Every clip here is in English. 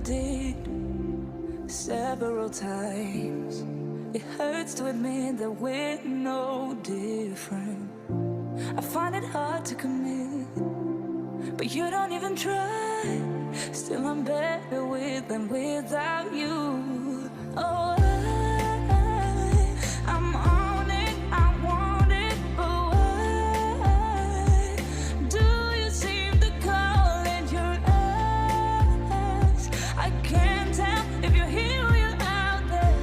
did several times. It hurts to admit that we're no different. I find it hard to commit, but you don't even try. Still I'm better with than without you. Oh, I'm on it, I want it, but why do you seem to call it your eyes? I can't tell if you're here or you're out there.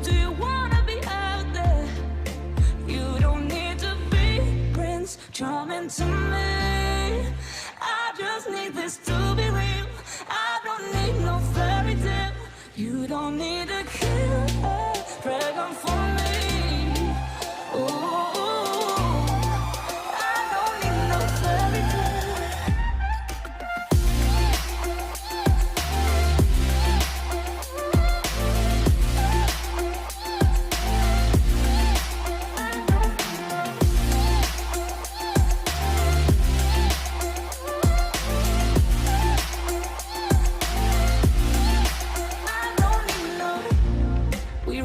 Do you wanna be out there? You don't need to be Prince Charming to me. I just need this to be real. I don't need no fairy tale. You don't need a killer dragon for me. Ooh, I don't need no fairy tale.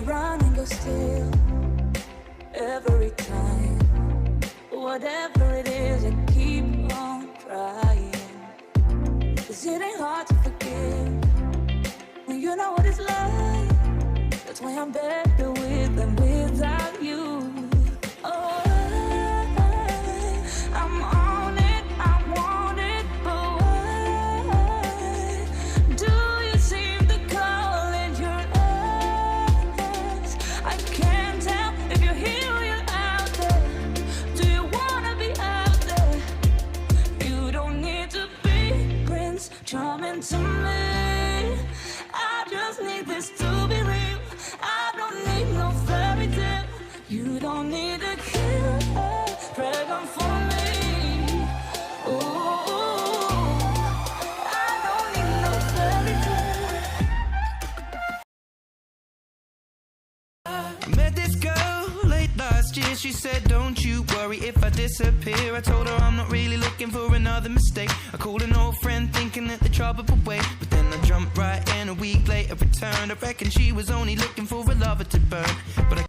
Run and go still every time. Whatever it is, I keep on trying. 'Cause it ain't hard to forgive when you know what it's like. That's why I'm better with than without you. Oh, I'm on it, I want it, but why do you seem to call it your eyes? I can't tell if you're here or you're out there. Do you wanna be out there? You don't need to be Prince Charming to me. I just need this to be real. I don't need no fairy tale. You don't need a killer dragon for me. Ooh, I don't need no fairy tale. I met this girl late last year. She said, don't you worry if I disappear. I told her I'm not really looking for another mistake. I called an old friend thinking that the trouble would wait, but then I jumped right in. A week later returned. I reckon she was only looking for a lover to burn, but I